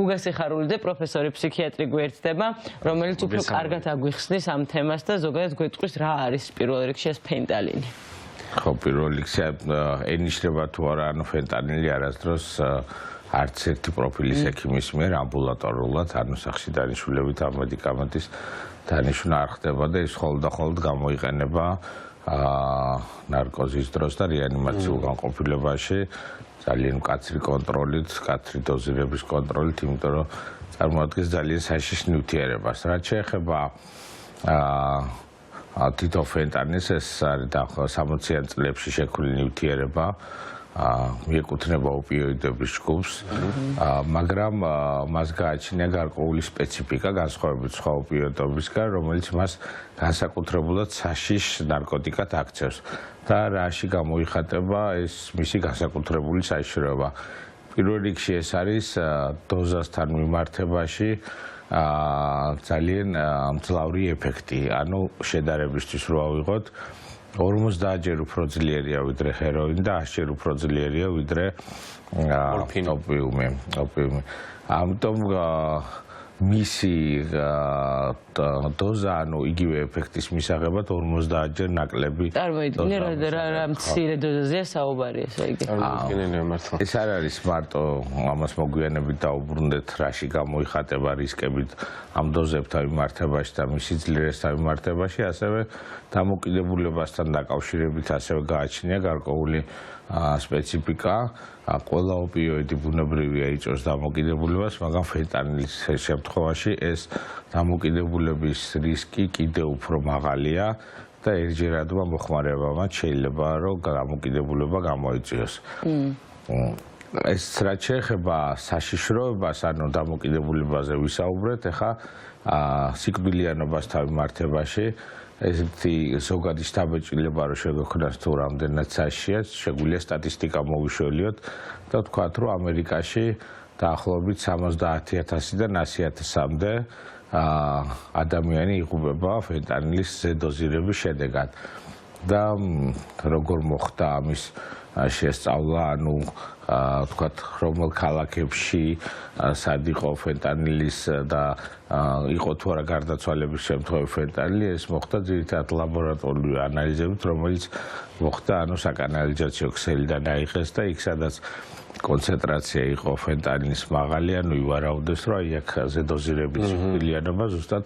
გუგა სიხარულიძე, პროფესორი ფსიქიატრი გვერდდება, რომელიც უფრო კარგად აგვიხსნის ამ თემას და ზოგადად გვეტყვის რა არის პირველ რიგში ეს ფენტანილი. ხო, პირველ რიგში ენიშნება თუ არა, ანუ ფენტანილი არასდროს არც ერთი პროფილის ექიმის მიერ ამბულატორულად, ანუ სახლში დანიშნულებით ამ მედიკამენტის დანიშვნა არ ხდება და ის ხოლმე გამოიყენება ნარკოზის დროს და რეანიმაციულ განყოფილებაში ძალიან მკაცრი კონტროლით, მკაცრი დოზირების კონტროლით, იმიტომ რომ წარმოადგენს ძალიან საშიშ ნივთიერებას. რაც შეეხება თითო ფენტანის, ეს არის დაახლოებით 60-იან წლებში შექმნილი ნივთიერება, მიეკუთვნება ოპიოიდების ჯგუფს, მაგრამ მას გააჩნია გარკვეული სპეციფიკა განსხვავებით სხვა ოპიოიდებისგან, რომელიც მას განსაკუთრებულად საშიშ ნარკოტიკად აქცევს და რაში გამოიხატება ეს მისი განსაკუთრებული საშიშროება. პირველ რიგში ეს არის დოზასთან მიმართებაში ძალიან მძლავრი ეფექტი, ანუ შედარებისთვის რო ავიღოთ 50-ჯერ უფრო ძლიერია ვიდრე ჰეროინი და 100-ჯერ უფრო ძლიერია ვიდრე ოპიუმი. ამიტომ მისი დოზა, ანუ იგივე ეფექტის მისაღებად 50-ჯერ ნაკლები. წარმოიდგინე რა მცირე დოზაზეა საუბარი, ესე იგი. ეს არ არის მარტო ამას მოგვიანებით დაუბრუნდეთ, რაში გამოიხატება რისკებით ამ დოზებთან მიმართებაში და მისი ძლიერესთან მიმართებაში, ასევე დამოკიდებულებასთან დაკავშირებით ასევე გააჩნია გარკვეული სპეციფიკა. ყველა ოპიოიდი ბუნებრივია იწვევს დამოკიდებულებას, მაგრამ ფენტანილის შემთხვევაში ეს დამოკიდებულების რისკი კიდევ უფრო მაღალია და ერთჯერადმა მოხმარებამ შეიძლება რომ დამოკიდებულება გამოიწვიოს. ეს რაც შეეხება საშიშროებას, ანუ დამოკიდებულებაზე ვისაუბრეთ, ეხა სიკვდილიანობასთან მიმართებაში ესეთი ზოგადი შთაბეჭდილება რომ შეგვექნას თუ რამდენად საშიშია, შეგვიძლია სტატისტიკა მოვიშველიოთ და ვთქვათ, რომ ამერიკაში დაახლოებით 70,000-დან 100,000-მდე ადამიანი იღუპება ფენტანილის ზედოზირების შედეგად. და როგორ მოხდა ამის შესწავლა, ანუ ვთქვათ, რომელ ქალაქებში სად იყო ფენტანილის და იყო თუ არა გარდაცვალების შემთხვევები ფენტანილი, ეს მოხდა ძირითადად ლაბორატორიული ანალიზებით, რომელიც მოხდა, ანუ საკანალიზაციო ქსელიდან აიღეს და იქ სადაც კონცენტრაცია იყო ფენტანილის მაღალი, ანუ ივარაუდეს, რომ აქ ზედოზირების სიკვდილიანობა ზუსტად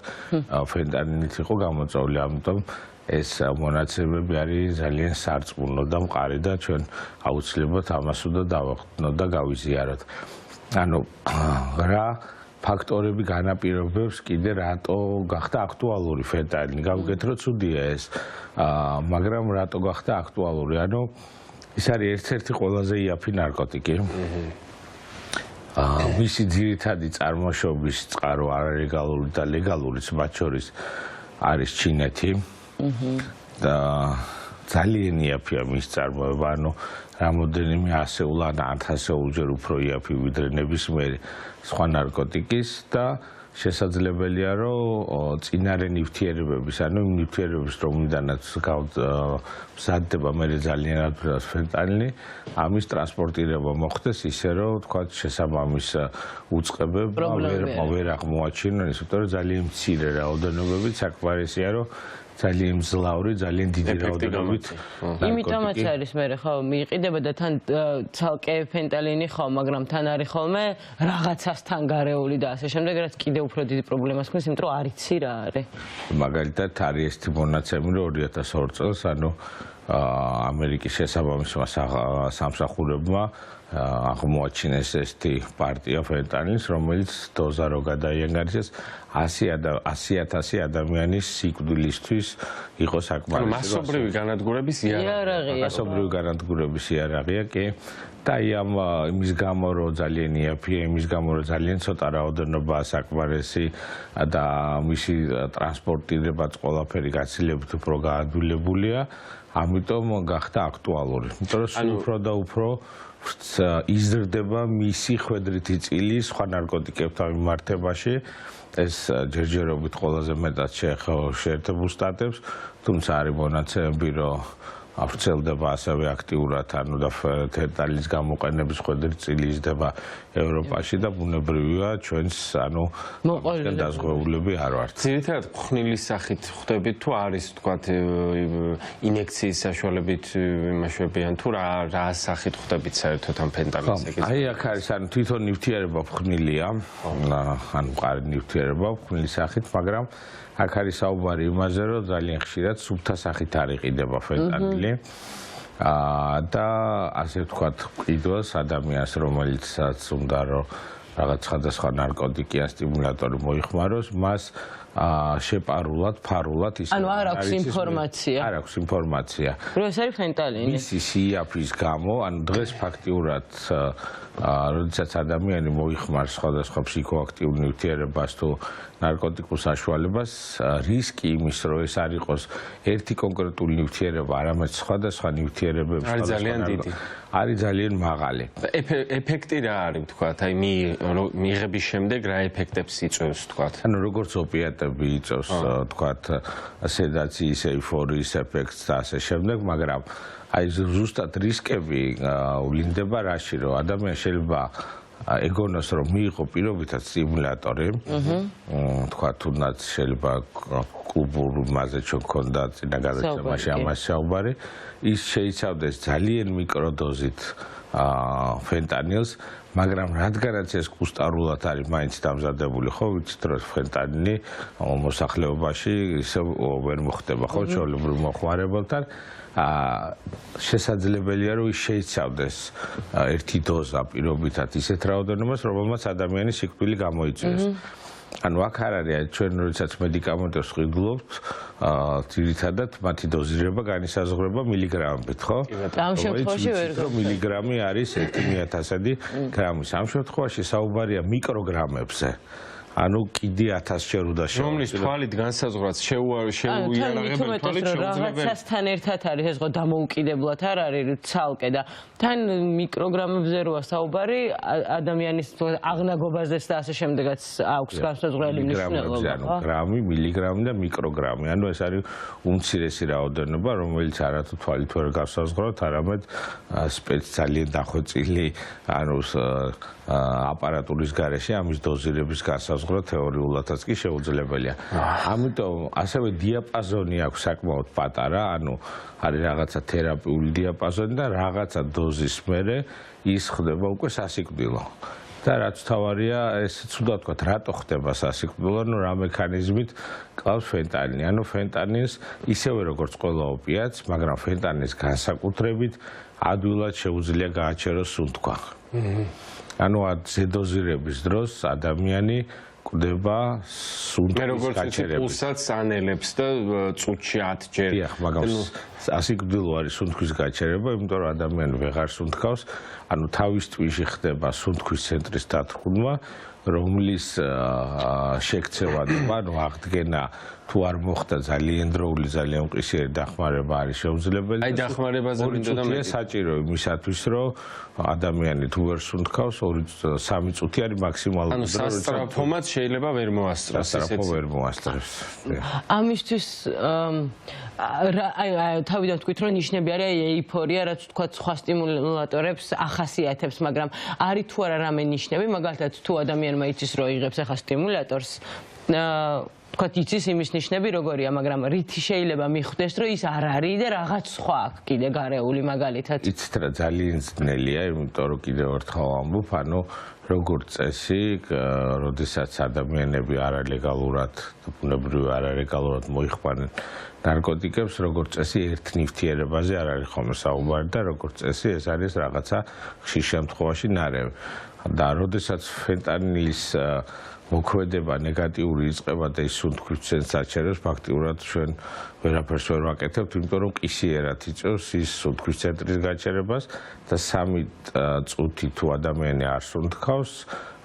ფენტანილით იყო გამოწვეული, ამიტომ ეს მონაცემები არის ძალიან სარწმუნო და მყარი და ჩვენ აუცილებლად ამას უნდა დავახდნოთ და გავიზიაროთ. ანუ რა ფაქტორები განაპირობებს კიდე რატო გახდა აქტუალური ფენტანილი? გავიგეთ, რომ ცუდია ეს, მაგრამ რატო გახდა აქტუალური? ანუ ის არის ერთ-ერთი ყველაზე იაფი ნარკოტიკი. მისი ძირითადი წარმოშობის წყარო არალეგალური და ლეგალურიც მათ შორის არის ჩინეთი. და ძალიან იაფია მის წარმოება, ანუ რამოდენიმე ასეულ ან 1000-ჯერ უფრო იაფი ვიდრე ნებისმიერი სხვა ნარკოტიკის და შესაძლებელია, რომ წინარე ნივთიერებების, ანუ იმ ნივთიერებების რომლიდანაც მზადდება მერე ძალიან ადვილად ფენტანილი, ამის ტრანსპორტირება მოხდეს ისე, რომ თქვათ შესაბამის უწყებებმა ვერ აღმოაჩინონ, იმიტომ რომ ძალიან მცირე რაოდენობებით საკმარისია, რომ ძალიან მძლავრი, ძალიან დიდი რაოდენობით. იმიტომაც არის მე ხო მიიყიდება და თან ცალკე ფენტანილი ხო, მაგრამ თან არის ხოლმე რაღაცასთან გარეული და ასე შემდეგ, რაც კიდევ უფრო დიდი პრობლემას ქმნის, იმიტომ რომ არ იცი რა არის. მაგალითად არის ესეთი მონაცემი, რომ 2002 წელს, ანუ ამერიკის შესაბამისმა სამსახურებმა აღმოაჩინეს ესეთი პარტია ფენტანილის, რომელიც დოზა რო გადაიანგარიშეს 100,000 ადამიანის სიკვდილისთვის იყო საკმარისი. მასობრივი განადგურების იარაღია. მასობრივი განადგურების იარაღია, კი. და იმის გამო რომ ძალიან იაფია, იმის გამო რომ ძალიან ცოტა რაოდენობაა საკმარისი და მისი ტრანსპორტირებაც ყველაფერი გაცილებით უფრო გაადვილებულია, ამიტომ გახდა აქტუალური. იმიტომ რომ სულ უფრო და უფრო იზრდება მისი ხვედრითი წილი სხვა ნარკოტიკებთან მიმართებაში. ეს ჯერჯერობით ყველაზე მეტად შეეხება შეერთებულ შტატებს, თუმცა არის მონაცემები, რომ ვრცელდება ასევე აქტიურად, ანუ და ფენტანის გამოყენების ხვედრი წილი იზრდება ევროპაში და ბუნებრივია ჩვენს ანუ დაზღვეულები არ ვართ. ძირითადად ხვხნილის სახით ხვდებით თუ არის თქვათ ინექციის საშუალებით იმაშვებიან თუ რა სახით ხვდებით საერთოდ ამ ფენტანის ეკის? აი აქ არის ანუ თვითონ ნივთიერება ხვხნილია, ანუ მყარი ნივთიერება ხვხნილის სახით, მაგრამ აქ არის საუბარი იმაზე, რომ ძალიან ხშირად სუფთა სახით არ იყიდება ფენტანილი. და ასე ვთქვათ, ყიდვას ადამიანს, რომელიცაც უნდა რომ რაღაც სხვადასხვა ნარკოტიკი ან სტიმულატორი მოიხმაროს, მას შეპარულად, ფარულად ის ანუ არ აქვს ინფორმაცია. არ აქვს ინფორმაცია. რომ ეს არის ფენტანილი. მისი სიაფის გამო, ანუ დღეს ფაქტიურად როდესაც ადამიანი მოიხმარს სხვადასხვა ფსიქოაქტიურ ნივთიერებას თუ ნარკოტიკულ საშუალებას, რისკი იმის, რომ ეს არ იყოს ერთი კონკრეტული ნივთიერება, არამედ სხვადასხვა ნივთიერებები არის ძალიან დიდი. არის ძალიან მაღალი. ეფექტი რა არის, თქვათ, აი მიღების შემდეგ რა ეფექტებს იწვევს, თქვათ? ანუ როგორც ოპიატები იწვევს, თქვათ, სედაციის, ეიფორიის ეფექტს და ასე შემდეგ, მაგრამ აი ზუსტად რისკები ვლინდება რაში, რომ ადამიანს შეიძლება ეგონოს რომ მიიღო პირობითად სტიმულატორი, თქვა თუნდაც შეიძლება კლუბურ მასზე ჩვენ გქონდა წინა გადაცემაში ამას საუბარი, ის შეიცავდეს ძალიან მიკროდოზით ფენტანილს, მაგრამ რადგანაც ეს კუსტარულად არის მაინც დამზადებული, ხო, ვიცით რომ ფენტანილი მოსახლეობაში ისე ვერ მოხდება, ხო, ჩვეულებრივ მოხმარებელთან შესაძლებელია რომ ის შეიცავდეს ერთი დოზა პირობითად ისეთ რაოდენობას, რომელმაც ადამიანის სიკვდილი გამოიწვიოს. ანუ აქ არ არის ჩვენ როდესაც მედიკამენტებს ვყიდულობთ, ძირითადად მათი დოზირება განისაზღვრება მილიგრამებით, ხო? ამ შემთხვევაში ვერ მილიგრამი არის 1000-ი გრამის. ამ შემთხვევაში საუბარია მიკროგრამებზე. ანუ კიდე 1000-ჯერ უნდა შევუძლოთ. რომლის თვალით განსაზღვრած შეუიარაღებელი თვალით შეუძლებელი. რაღაცასთან ერთად არის ეს ხო დამოუკიდებლად არ არის ცალკე და თან მიკროგრამებზე როა საუბარი ადამიანის აღნაგობაზეც და ასე შემდეგაც აქვს განსაზღვრელი მნიშვნელობა. ანუ გრამი, მილიგრამი და მიკროგრამი. ანუ ეს არის უმცირესი რაოდენობა, რომელიც არათუ თვალით ვერ განსაზღვრავთ, არამედ ძალიან დახვეწილი ანუ აპარატურის გარეშე ამის დოზირების განსაზღვრა თეორიულადაც კი შეუძლებელია. ამიტომ ასევე დიაპაზონი აქვს საკმაოდ პატარა, ანუ არის რაღაცა თერაპიული დიაპაზონი და რაღაცა დოზის მერე ის ხდება უკვე სასიკვდილო. და რაც თავარია, ესეც უნდა ვთქვათ, რატო ხდება სასიკვდილო, ანუ რა მექანიზმით კლავს ფენტანილი. ანუ ფენტანილს ისევე როგორც ყველა ოპიატს, მაგრამ ფენტანილის განსაკუთრებით ადვილად შეუძლია გააჩეროს სუნთქვა. ანუ ზედოზირების დროს ადამიანი კვდება სუნთქვის გაჩერებით. პულსაც ანელებს და წუთში 10 ჯერ. დიახ, მაგრამ სასიკვდილო არის სუნთქვის გაჩერება, იმიტომ რომ ადამიანი ვეღარ სუნთქავს, ანუ თავის ტვიში ხდება სუნთქვის ცენტრის დათრგუნვა, რომლის შექცევადება, ანუ აღდგენა თუ არ მოხდა ძალიან დროული, ძალიან მყისიერი დახმარება არის შეუძლებელი. აი დახმარებაზე მინდოდა მე. საჭირო იმისათვის, რომ ადამიანი თუ ვერ სუნთქავს, 2-3 წუთი არის მაქსიმალური დრო. ანუ სასტრაფომაც შეიძლება ვერ მოასწროს ესეც. სასტრაფო ვერ მოასწრებს. ამისთვის აი თავიდან თქვით რომ ნიშნები არის ეიფორია, რაც თქვა სხვა სტიმულატორებს ახასიათებს, მაგრამ არის თუ არა რამე ნიშნები, მაგალითად თუ ადამიანმა იცის რომ იღებს ახლა სტიმულატორს, თქვა იცის იმის ნიშნები როგორია, მაგრამ რითი შეიძლება მიხვდეს რომ ის არ არის და რაღაც სხვა აქვს კიდე გარეული მაგალითად. იცით რა ძალიან ძნელია, იმიტომ რომ კიდევ ერთხელ ამბობ, ანუ როგორც წესი, როდესაც ადამიანები არალეგალურად, ბუნებრივად არალეგალურად მოიხმარენ ნარკოტიკებს, როგორც წესი, ერთ ნივთიერებაზე არ არის ხოლმე საუბარი და როგორც წესი, ეს არის რაღაცა ხშირ შემთხვევაში ნარევი. და როდესაც ფენტანილის მოქმედება ნეგატიური იწყება და ის სუნთქვის ცენტრს აჩერებს, ფაქტიურად ჩვენ ვერაფერს ვერ ვაკეთებთ, იმიტომ რომ ყისიერად იწევს ის სუნთქვის ცენტრის გაჩერებას და 3 წუთი თუ ადამიანი არ სუნთქავს,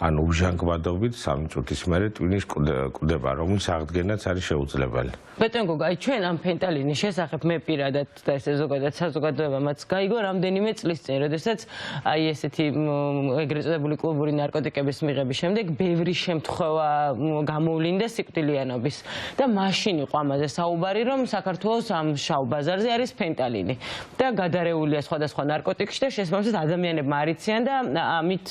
ანუ უჟანგბადობით 3 წუთის მერე ტვინის კვდება, რომელიც აღდგენაც არის შეუძლებელი. ბატონ გოგო, აი ჩვენ ამ ფენტალინის შესახებ მე პირადად და ესე ზოგადად საზოგადოებამაც გაიგო რამდენიმე წლის წინ, როდესაც აი ესეთი ეგრეთ წოდებული კლუბური ნარკოტიკების მიღების შემდეგ ბევრი შემთხვევა გამოვლინდა სიკვდილიანობის და მაშინ იყო ამაზე საუბარი, რომ საქართველოს ამ შავ ბაზარზე არის ფენტალინი და გადარეულია სხვადასხვა ნარკოტიკში და შესაბამისად ადამიანებმა არიციან და ამით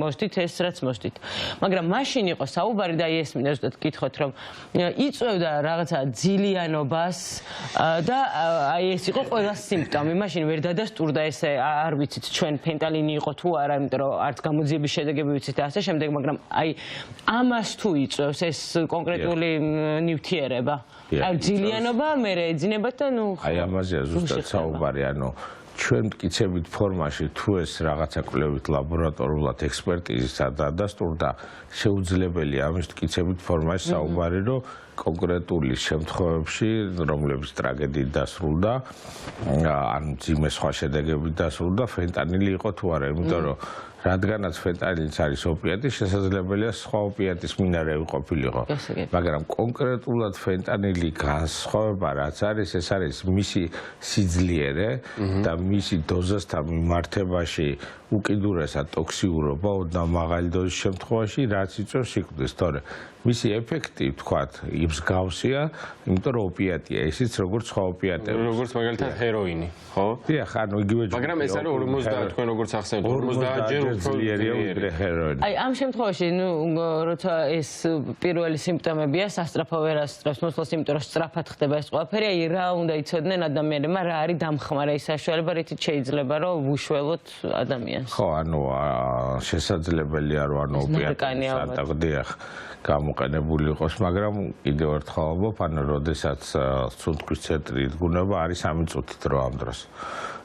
მოსდით ეს რაც მოსდით. მაგრამ მაშინ იყო საუბარი და ეს მინდა ზუსტად გითხოთ, რომ იწვევდა რაღაცა ძილიანობას და აი ეს იყო ყველა სიმპტომი. მაშინ ვერ დადასტურდა ესე არ ვიცით ჩვენ ფენტალინი იყო თუ არა, იმიტომ რომ არც გამოძიების შედეგები ვიცით და ასე შემდეგ, მაგრამ აი ამას თუ იწვევს ეს კონკრეტული ნივთიერება. აი ძილიანობა მე ეძინებათ და ნუ აი ამაზეა ზუსტად საუბარი, ანუ ჩვენ მტკიცებით ფორმაში თუ ეს რაღაცა კვლევით ლაბორატორულად ექსპერტიზით დადასტურდა, შეუძლებელია ამის მტკიცებით ფორმაში საუბარი, რომ კონკრეტული შემთხვევებში, რომლებიც ტრაგედიით დასრულდა, ან მძიმე სხვა შედეგებით დასრულდა, ფენტანილი იყო თუ არა, იმიტომ რომ რადგანაც ფენტანილიც არის ოპიატი, შესაძლებელია სხვა ოპიატის მინარევი ყოფილიყო. მაგრამ კონკრეტულად ფენტანილი განსხვავება რაც არის, ეს არის მისი სიძლიერე და მისი დოზასთან მიმართებაში უკიდურესად ტოქსიურობა ოდნავ მაღალი დოზის შემთხვევაში, რაც იწვევს სიკვდილს. თორე მისი ეფექტი, ვთქვათ, მსგავსია, იმიტომ რომ ოპიატია, ისიც როგორც სხვა ოპიატები. როგორც მაგალითად ჰეროინი, ხო? დიახ, ანუ იგივე ჯგუფია. მაგრამ ეს არის 50 თქვენ როგორც ახსენეთ, 50-ჯერ უფრო ძლიერია ვიდრე ჰეროინი. აი ამ შემთხვევაში, ნუ როცა ეს პირველი სიმპტომებია, სასწრაფო ვერასწრაფს მოსვლას, იმიტომ რომ სწრაფად ხდება ეს ყველაფერი, აი რა უნდა იცოდნენ ადამიანებმა, რა არის დამხმარე ის საშუალება, რითიც შეიძლება რომ ვუშველოთ ადამიანს. ხო, ანუ შესაძლებელია რომ ანუ ოპიატი სანტაგდიახ გამოყენებული იყოს, მაგრამ კიდევ ერთხელ ვამბობ, ანუ როდესაც სუნთქვის ცენტრი იდგუნება, არის 3 წუთით რო ამ დროს.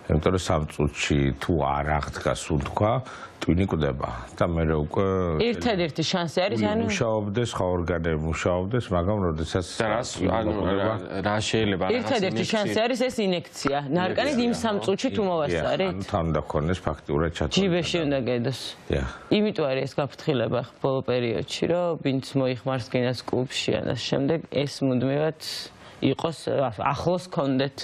იმიტომ რომ 3 წუთში თუ არ აღდგა სუნთქვა, ტვინი კვდება და მე უკვე ერთადერთი შანსი არის, ანუ მუშაობდეს, სხვა ორგანოები მუშაობდეს, მაგრამ როდესაც რა შეიძლება ერთადერთი შანსი არის ეს ინექცია. ნარკანით იმ 3 წუთში თუ მოვასწარეთ. ანუ თან დაქონდეს ფაქტურად ჩათვალე. ჯიბეში უნდა გედოს. დიახ. იმიტომ არის ეს გაფრთხილება ბოლო პერიოდში, რომ ვინც მოიხმარს გენას კლუბში ან ამ შემდეგ ეს მუდმივად იყოს ახლოს კონდეთ.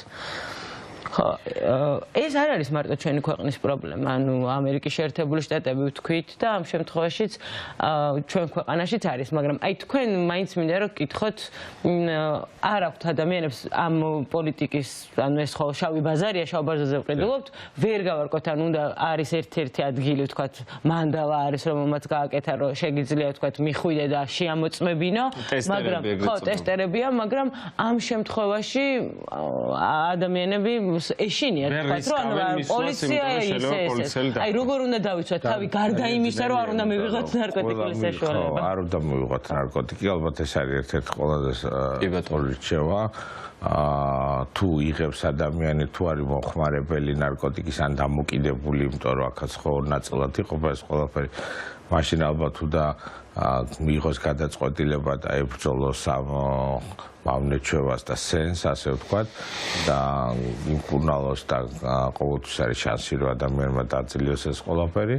ეს არ არის მარტო ჩვენი ქვეყნის პრობლემა, ანუ ამერიკის შეერთებული შტატები ვთქვით და ამ შემთხვევაშიც ჩვენ ქვეყანაშიც არის, მაგრამ აი თქვენ მაინც მინდა რომ გკითხოთ, არ აქვთ ადამიანებს ამ პოლიტიკის, ანუ ეს ხო შავი ბაზარია, შავ ბაზარზე ვყიდულობთ, ვერ გავარკვევთ, ანუ უნდა არის ერთ-ერთი ადგილი, ვთქვათ, მანდალა არის, რომელმაც გააკეთა, რომ შეგიძლია ვთქვათ, მიხვიდე და შეამოწმებინო, მაგრამ ხო, ტესტერებია, მაგრამ ამ შემთხვევაში ადამიანები ეშინიათ, ვთქვათ, რომ პოლიცია აი როგორ უნდა დავიცვათ თავი გარდა იმისა, რომ არ უნდა მივიღოთ ნარკოტიკული საშუალება. არ უნდა მივიღოთ ნარკოტიკი, ალბათ ეს არის ერთ-ერთი ყველაზე სწორი რჩევა. თუ იღებს ადამიანი, თუ არის მოხმარებელი ნარკოტიკის ან დამოკიდებული, იმიტომ რომ აქაც ხო ნაწილად იყოფა ეს ყველაფერი, მაშინ ალბათ უნდა მიიღოს გადაწყვეტილება და ებრძოლოს ამ მავნეჩვევას და სენს, ასე ვთქვათ, და იმკურნალოს და ყოველთვის არის შანსი, რომ ადამიანმა დაძლიოს ეს ყველაფერი.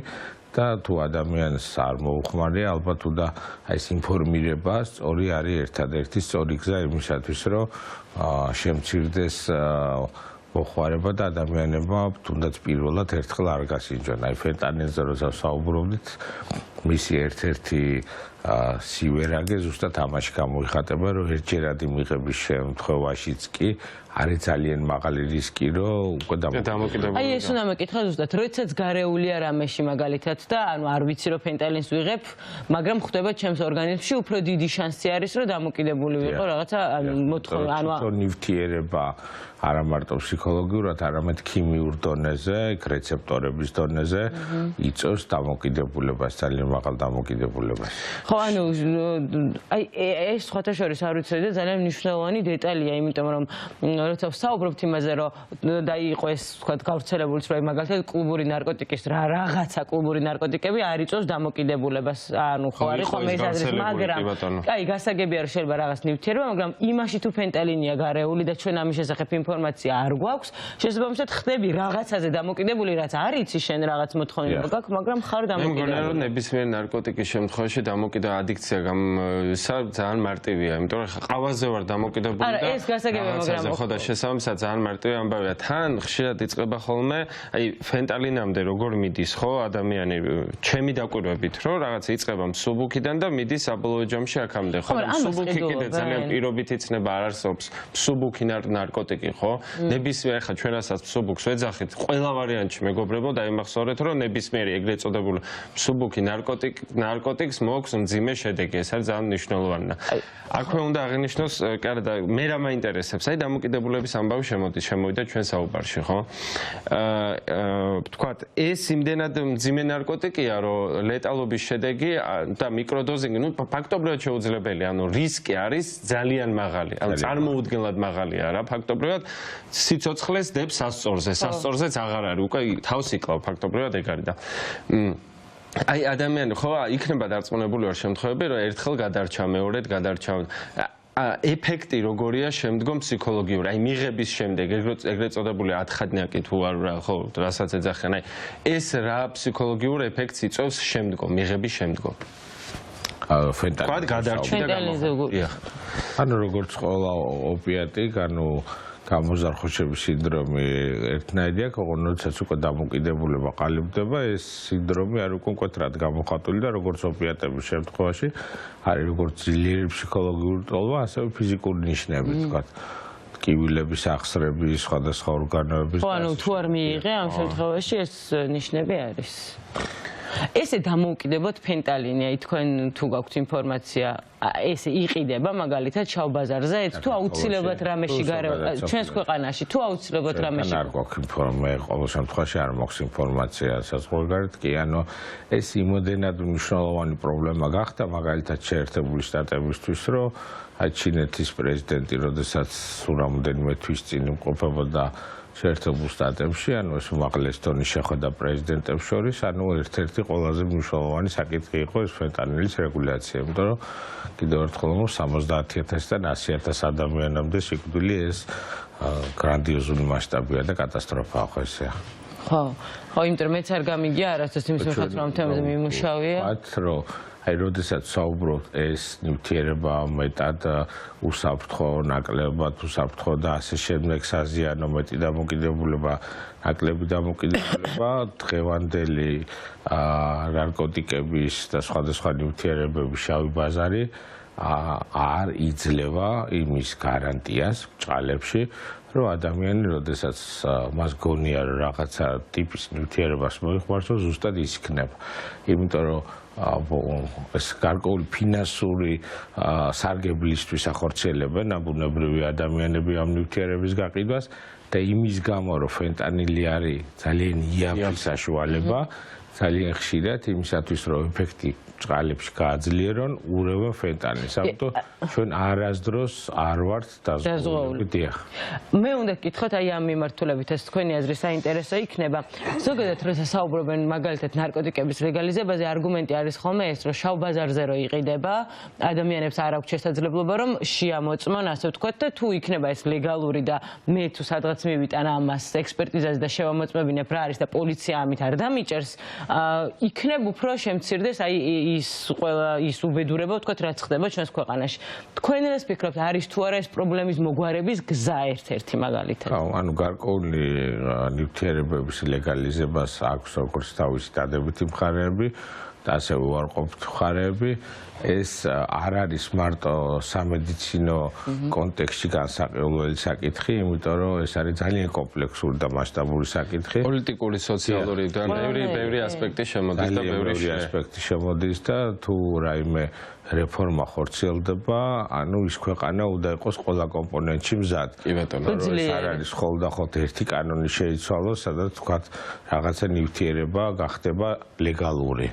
და თუ ადამიანს არ მოუხმარია, ალბათ უნდა აი ეს ინფორმირება სწორი არის ერთადერთი სწორი გზა იმისათვის, რომ შემცირდეს მოხმარება და ადამიანებმა თუნდაც პირველად ერთხელ არ გასინჯონ. აი ფენტანილზე როცა საუბრობდით, მისი ერთ-ერთი სივერაგე ზუსტად ამაში გამოიხატება, რომ ერთჯერადი მიღების შემთხვევაშიც კი არის ძალიან მაღალი რისკი, რომ უკვე დამოკიდებული. აი ეს უნდა მეკითხა ზუსტად, როდესაც გარეულია რამეში მაგალითად და ანუ არ ვიცი რომ ფენტანილს ვიღებ, მაგრამ ხვდება ჩემს ორგანიზმში უფრო დიდი შანსი არის, რომ დამოკიდებული ვიყო რაღაცა მოთხოვნა, ანუ ნივთიერება არა მარტო ფსიქოლოგიურად, არამედ ქიმიურ დონეზე, რეცეპტორების დონეზე იწვევს დამოკიდებულებას, ძალიან მაღალ დამოკიდებულებას. ხო, ანუ აი ეს სხვათა შორის არ ვიცოდი და ძალიან მნიშვნელოვანი დეტალია, იმიტომ რომ როცა ვსაუბრობთ იმაზე, რომ დაიყო ეს თქვა გავრცელებულიც რომ მაგალითად კლუბური ნარკოტიკის რაღაცა კლუბური ნარკოტიკები არ იწვევს დამოკიდებულებას. ანუ ხო არის ხომ ეს აზრის, მაგრამ აი გასაგებია რომ შეიძლება რაღაც ნივთიერება, მაგრამ იმაში თუ ფენტალინია გარეული და ჩვენ ამის შესახებ ინფორმაცია არ გვაქვს, შესაბამისად ხდები რაღაცაზე დამოკიდებული, რაც არ იცი შენ რაღაც მოთხოვნება გაქვს, მაგრამ ხარ დამოკიდებული. მე მგონია რომ ნებისმიერ ნარკოტიკის შემთხვევაში დამოკიდება ადიქცია ძალიან მარტივია, იმიტომ რომ ყავაზე ვარ დამოკიდებული და არა ეს გასაგებია, მაგრამ ხო და შესაბამისად ძალიან მარტივი ამბავია. თან ხშირად იწყება ხოლმე აი ფენტალინამდე როგორ მიდის ხო ადამიანი ჩემი დაკვირვებით რომ რაღაც იწყება მსუბუქიდან და მიდის საბოლოო ჯამში აქამდე ხო მსუბუქი კიდე ძალიან პირობით იცნება არ არსებობს მსუბუქი ნარკოტიკი ხო ნებისმიერ ახლა ჩვენ რასაც მსუბუქს ვეძახით ყველა ვარიანტში მეგობრებო დაიმახსოვრეთ რომ ნებისმიერი ეგრეთ წოდებული მსუბუქი ნარკოტიკს მოაქვს მძიმე შედეგი ეს არის ძალიან მნიშვნელოვანი და აქვე უნდა აღინიშნოს კარა და მე რა მაინტერესებს აი დამოკიდებულების ამბავი შემოვიდა ჩვენ საუბარში ხო თქვათ ეს იმდენად მძიმე ნარკოტიკია რომ ლეტალობის შედეგი და მიკროდოზინგი ნუ ფაქტობრივად შეუძლებელია ანუ რისკი არის ძალიან მაღალი ანუ წარმოუდგენლად მაღალია რა ფაქტობრივად სიცოცხლეს დებს სასწორზეც აღარ არის უკვე თავს იკლავ ფაქტობრივად ეგ არის და აი ადამიანი ხო იქნება დარწმუნებული ვარ შემთხვევები რომ ერთხელ გადარჩა მეორედ გადარჩა ეფექტი როგორია შემდგომ ფსიქოლოგიური აი მიღების შემდეგ ეგრეთ წოდებული ათხადნიაკი თუ არ ხო რასაც ეძახიან აი ეს რა ფსიქოლოგიურ ეფექტს იწვევს შემდგომ მიღების შემდგომ ფენტანილი გადარჩა და გამოხატა ანუ როგორც ყველა ოპიატი ანუ გამოზარხოშების სინდრომი ერთნაირია, როდესაც უკვე დამოკიდებულება ყალიბდება, ეს სინდრომი არ უკვე მკვეთრად გამოხატული და როგორც ოპიატების შემთხვევაში არის როგორც ძლიერი ფსიქოლოგიური ტოლვა, ასევე ფიზიკური ნიშნები, თქვათ, ტკივილების აღსრები, სხვადასხვა ორგანოების. ხო, ანუ თუ არ მიიღე ამ შემთხვევაში ეს ნიშნები არის. ესე დამოუკიდებლად ფენტალინი, აი თქვენ თუ გაქვთ ინფორმაცია, ესე იყიდება მაგალითად შავ ბაზარზე, თუ აუცილებლად რამეში ჩვენს ქვეყანაში, თუ აუცილებლად რამეში. არ გვაქვს ინფორმაცია, ყოველ შემთხვევაში არ მაქვს ინფორმაცია საზღვარგარეთ, კი ანუ ეს იმოდენად მნიშვნელოვანი პრობლემა გახდა მაგალითად შეერთებული შტატებისთვის, რომ აი ჩინეთის პრეზიდენტი, როდესაც რამოდენიმე თვის წინ იმყოფებოდა შეერთებულ შტატებში, ანუ ეს უმაღლეს დონის შეხვედრა პრეზიდენტებს შორის, ანუ ერთ-ერთი ყველაზე მნიშვნელოვანი საკითხი იყო ეს ფენტანილის რეგულაცია, იმიტომ რომ კიდევ ერთხელ 70,000-დან 100,000 ადამიანამდე სიკვდილი ეს გრანდიოზული მასშტაბია და კატასტროფაა ხო ესეა. ხო, იმიტომ რომ მეც არ გამიგია არასდროს იმის მიხედვით რომ თემაზე მიმუშავია. ვთქვათ, რომ აი როდესაც საუბრობთ ეს ნივთიერება მეტად უსაფრთხო, ნაკლებად უსაფრთხო და ასე შემდეგ საზიანო მეტი დამოკიდებულება, ნაკლები დამოკიდებულება დღევანდელი ნარკოტიკების და სხვადასხვა ნივთიერებების შავი ბაზარი არ იძლევა იმის გარანტიას ბჭყალებში, რომ ადამიანი, როდესაც მას გონია რომ რაღაცა ტიპის ნივთიერებას მოიხმაროს, ზუსტად ისიქნება. იმიტომ რომ ეს გარკვეული ფინანსური სარგებლისთვის ახორციელებენ ნაბუნებრივი ადამიანები ამ ნივთიერების გაყიდვას და იმის გამო რომ ფენტანილი არის ძალიან იაფი საშუალება, ძალიან ხშირად იმისათვის რომ ეფექტი ბჭყალებში გააძლიერონ, ურევენ ფენტანილს. ამიტომ ჩვენ არასდროს არ ვართ დაზღვეული. მე უნდა გკითხოთ აი ამ მიმართულებით ეს თქვენი აზრი საინტერესო იქნება. ზოგადად როცა საუბრობენ მაგალითად ნარკოტიკების ლეგალიზებაზე, არგუმენტი არის ხოლმე ეს, რომ შავ ბაზარზე რო იყიდება, ადამიანებს არ აქვს შესაძლებლობა რომ შეამოწმონ, ასე ვთქვათ და თუ იქნება ეს ლეგალური და მე თუ სადღაც მივიტან ამას ექსპერტიზაზე და შევამოწმებინებ რა არის და პოლიცია ამით არ დამიჭერს, იქნებ უფრო შემცირდეს აი ის უბედურება, ვთქვათ, რაც ხდება ჩვენს ქვეყანაში. თქვენ რას ფიქრობთ, არის თუ არა ეს პრობლემის მოგვარების გზა ერთ-ერთი მაგალითად? ანუ გარკვეული ნივთიერებების ლეგალიზებას აქვს როგორც თავისი დადებითი მხარეები და ასევე უარყოფითი მხარეები. ეს არ არის მარტო სამედიცინო კონტექსტში განსაკუთრებული საკითხი, იმიტომ რომ ეს არის ძალიან კომპლექსური და მასშტაბური საკითხი. პოლიტიკური, სოციალური და ბევრი ასპექტი შემოდის და ბევრი ასპექტი შემოდის და თუ რაიმე რეფორმა ხორციელდება, ანუ ის ქვეყანა უნდა იყოს ყველა კომპონენტში მზად. კი ბატონო, ეს არ არის ხოლმე ერთი კანონი შეიცვალოს, სადაც თქვათ რაღაცა ნივთიერება გახდება ლეგალური.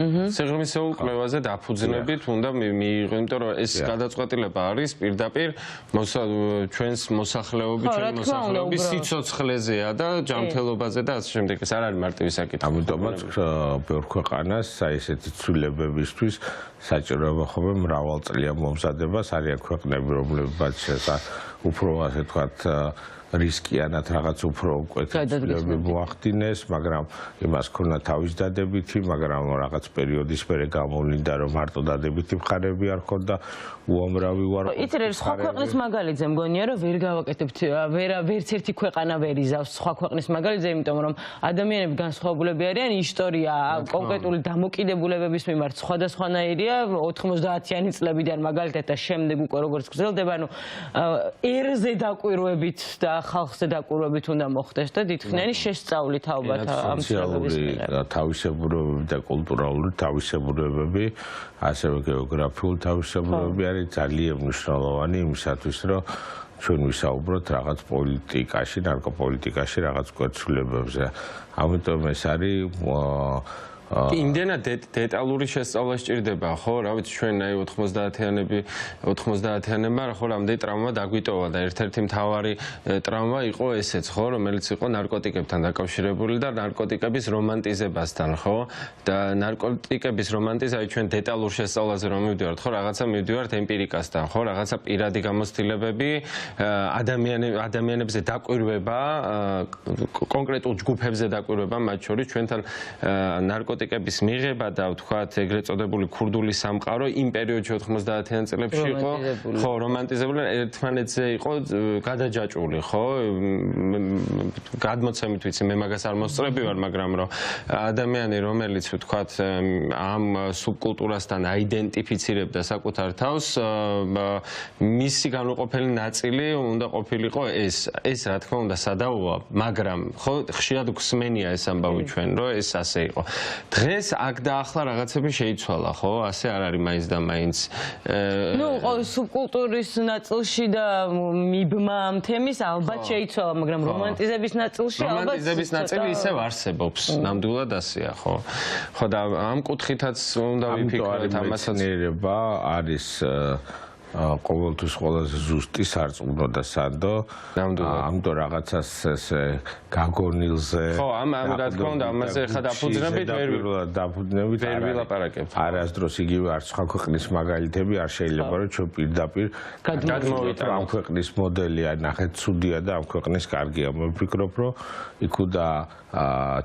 მეღრმისეულ კვლევაზე დაფუძნებით უნდა მიიღო, იმიტომ რომ ეს გადაწყვეტილება არის პირდაპირ ჩვენს მოსახლეობის სიცოცხლეზეა და ჯანმრთელობაზე და ასე შემდეგ. ეს არ არის მარტივი საკითხი. ამიტომაც ბევრ ქვეყანას ესეთი ცვლილებებისთვის საჭიროება ხოლმე მრავალწლიან მომზადებას. არიან ქვეყნები, რომლებიც უფრო ასე ვთქვათ რისკიანად რაღაც უფრო მკვეთრად მოახდინეს, მაგრამ იმას ქონა თავის დადებითი, მაგრამ რაღაც პერიოდის მერე გამოვლინდა, რომ მარტო დადებითი მხარები არ ქონდა, უამრავი უარყოფითი. იცი რა, სხვა ქვეყნის მაგალითზე მგონია, რომ ვერ გავაკეთებთ, ვერც ერთი ქვეყანა ვერ იზავს სხვა ქვეყნის მაგალითზე, იმიტომ რომ ადამიანები განსხვავებულები არიან, ისტორია კონკრეტული დამოკიდებულებების მიმართ სხვადასხვანაირია, 90-იანი წლებიდან მაგალითად და შემდეგ უკვე როგორც გრძელდება, ანუ ერზე დაკვირვებით და ხალხზე დაკვირვებით უნდა მოხდეს და დიდხნიანი შესწავლით ალბათ ამ ცნობების თავისებურებები და კულტურალური თავისებურებები, ასევე გეოგრაფიული თავისებურებები არის ძალიან მნიშვნელოვანი იმისათვის, რომ ჩვენ ვისაუბროთ რაღაც პოლიტიკაში, ნარკოპოლიტიკაში რაღაც კვეთრილებებზე. ამიტომ ეს არის იმდენად დეტალური შესწავლა სჭირდება, ხო, რა ვიცი, ჩვენ აი 90-იანებმა ხო რამდენი ტრავმა დაგვიტოვა და ერთ-ერთი მთავარი ტრავმა იყო ესეც, ხო, რომელიც იყო ნარკოტიკებთან დაკავშირებული და ნარკოტიკების რომანტიზებასთან, ხო? და ნარკოტიკების რომანტიზაცია ჩვენ დეტალურ შესწავლაზე რომ მივდივართ, ხო, რაღაცა მივდივართ ემპირიკასთან, ხო, რაღაცა პირადი გამოცდილებები, ადამიანებზე დაკვირვება, კონკრეტულ ჯგუფებზე დაკვირვება, მათ შორის ჩვენთან ნარკოტიკების მიღება და ვთქვათ ეგრეთ წოდებული ქურდული სამყარო იმ პერიოდში 90-იან წლებში იყო ხო რომანტიზებული, ერთმანეთზე იყო გადაჯაჭვული, ხო? გადმოცემით ვიცი, მე მაგას არ მოსწრები ვარ, მაგრამ რომ ადამიანი, რომელიც ვთქვათ ამ სუბკულტურასთან აიდენტიფიცირებდა საკუთარ თავს, მისი განუყოფელი ნაწილი უნდა ყოფილიყო ეს რა თქმა უნდა სადავოა, მაგრამ ხო ხშირად გვსმენია ეს ამბავი ჩვენ, რომ ეს ასე იყო. დღეს აქ და ახლა რაღაცები შეიცვალა, ხო? ასე არ არის მაინც და მაინც. ნუ სუბკულტურის ნაწილში და მიბმა ამ თემის ალბათ შეიცვალა, მაგრამ რომანტიზების ნაწილში ალბათ რომანტიზების ნაწილი ისევ არსებობს, ნამდვილად ასეა, ხო? ხო და ამ კუთხითაც უნდა ვიფიქროთ ამასაც. არის ყოველთვის ყველაზე ზუსტი სარწმუნო და სანდო ამიტომ რაღაცას ესე გაგონილზე ხო ამ რა თქმა უნდა ამაზე ხა დაფუძნებით ვერ ვილაპარაკებთ არასდროს იგივე არც სხვა ქვეყნის მაგალითები არ შეიძლება რომ ჩვენ პირდაპირ გადმოვიტანოთ ამ ქვეყნის მოდელი აი ნახეთ ცუდია და ამ ქვეყნის კარგია მე ვფიქრობ რომ იქ უნდა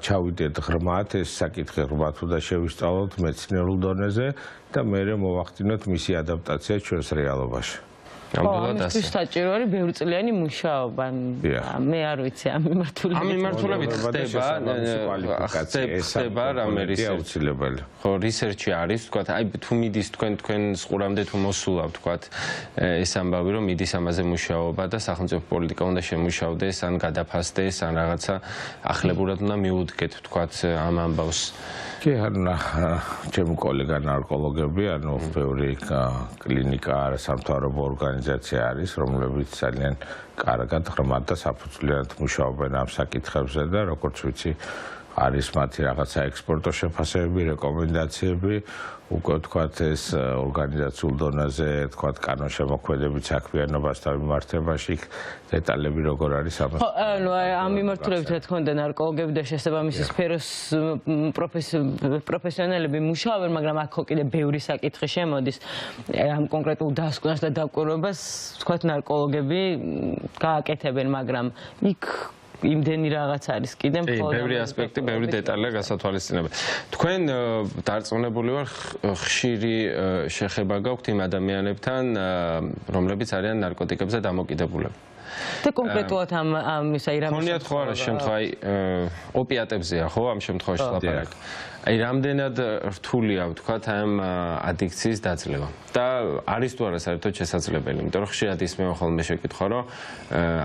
ჩავიდეთ ღრმად ეს საკითხი ღრმად უნდა შევისწავლოთ მეცნიერულ დონეზე და მერე მოვახდინოთ მისი ადაპტაცია ჩვენს რეალობაში. ამისთვის საჭირო არის ბევრწლიანი მუშაობა. მე არ ვიცი ამ მიმართულებით ხდება რამე აუცილებელი. ხო, რისერჩი არის, ვთქვათ, აი თუ მიდის თქვენ სყურამდე თუ მოსულა, ვთქვათ, ეს ამბავი რომ მიდის ამაზე მუშაობა და სახელმწიფო პოლიტიკა უნდა შემუშავდეს, ან გადაფასდეს, ან რაღაცა ახლებურად უნდა მიუდგეთ, ვთქვათ, ამ ამბავს. კი, ჩემი კოლეგა ნარკოლოგები, ანუ ბევრი კლინიკა სამთავრობო ორგანიზაცია არის, რომლებიც ძალიან კარგად, ღრმად და საფუძვლიანად მუშაობენ ამ საკითხებზე და როგორც ვიცი, არის მათი რაღაცა ექსპორტო შეფასებები, რეკომენდაციები, უკვე თქვათ ეს ორგანიზაციულ დონეზე, თქვათ კანონშემოქმედებით საქმიანობას და მიმართებაში დეტალები როგორ არის ამას. ხო, ანუ ამ მიმართულებით რა თქმა უნდა ნარკოლოგები და შესაბამისი სფეროს პროფესიონალები მუშაობენ, მაგრამ აქ კიდე ბევრი საკითხი შემოდის. ამ კონკრეტულ დასკვნას და დაკვირვებას, თქვათ, ნარკოლოგები გააკეთებენ, მაგრამ იქ იმდენი რაღაც არის კიდე მხოლოდ ბევრი ასპექტი, ბევრი დეტალია გასათვალისწინებელი. თქვენ დარწმუნებული ვარ ხშირი შეხება გაქვთ იმ ადამიანებთან, რომლებიც არიან ნარკოტიკებზე დამოკიდებულები. და კონკრეტულად ამ ისა ირამის ხონიათ ხო არა შემთხვევა ოპიატებზეა ხო ამ შემთხვევაში ლაპარაკი. აი რამდენად რთულია ვთქვათ ამ ადიქციის დაძლევა და არის თუ არა საერთოდ შესაძლებელი, იმიტომ რომ ხშირად ისმევა ხოლმე შეკითხვა, რომ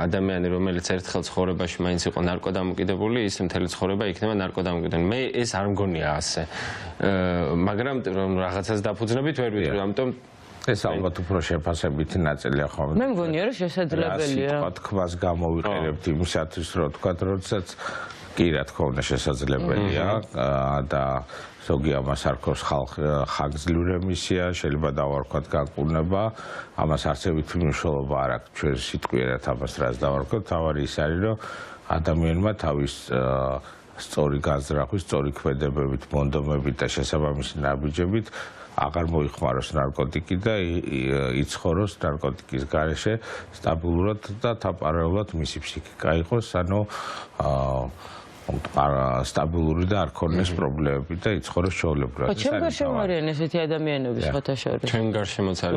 ადამიანი რომელიც ერთხელ ცხოვრებაში მაინც იყო ნარკოდამოკიდებული, ის მთელი ცხოვრება იქნება ნარკოდამოკიდებული. მე ეს არ მგონია ასე. მაგრამ რომ რაღაცას დაფუძნებით ვერ ვიტყვი, ამიტომ ეს ალბათ უფრო შეფასებითი ნაწილია ხოლმე. მე მგონია რომ შესაძლებელია. თქვათ ქვას გამოვიყენებთ იმისათვის რომ თქვათ როდესაც კი, რა თქმა უნდა, შესაძლებელია და ზოგი ამას არ ქოს ხანგრძლივი რემისია, შეიძლება დავარქვათ განკურნება, ამას არცებით მნიშვნელობა არ აქვს ჩვენ სიტყვიერად ამას რაც დავარქვათ, თავარი ის არის, რომ ადამიანმა თავის სწორი განზრახვის, სწორი ქმედებებით, მონდომებით და შესაბამისი ნაბიჯებით აღარ მოიხმაროს ნარკოტიკი და იცხოვროს ნარკოტიკის გარეშე სტაბილურად და თაპარაულად მისი ფსიქიკა იყოს, ანუ სტაბილური და არ ქონდეს პრობლემები და იცხოვროს ჩვეულებრივად. ჩვენ გარშემო არიან ესეთი ადამიანები სხვათა შორის. ჩვენ გარშემოც არის.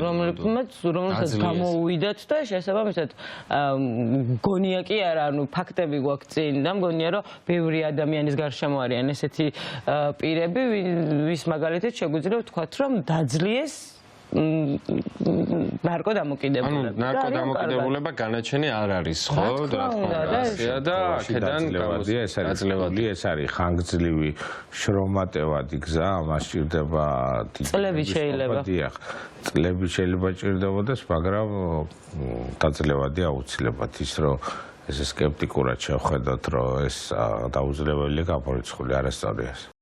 რომელსაც გამოუვიდათ და შესაბამისად გონია კი არა, ანუ ფაქტები გვაქვს წინ და მგონია რომ ბევრი ადამიანის გარშემო არიან ესეთი პირები, ვის მაგალითად შეგვიძლია ვთქვათ, რომ დაძლიეს ნარკოდამოკიდებულება. ანუ ნარკოდამოკიდებულება განაჩენი არ არის, ხო? რა თქმა უნდა. და აქედან გაძლევადია ეს არის ხანგრძლივი შრომატევადი გზა, ამას სჭირდება წლები შეიძლება. დიახ, წლები შეიძლება ჭირდებოდეს, მაგრამ დაძლევადია აუცილებლად ის, რომ ეს სკეპტიკურად შევხედოთ, რომ ეს დაუძლებელია გაპორიცხული არასწორია.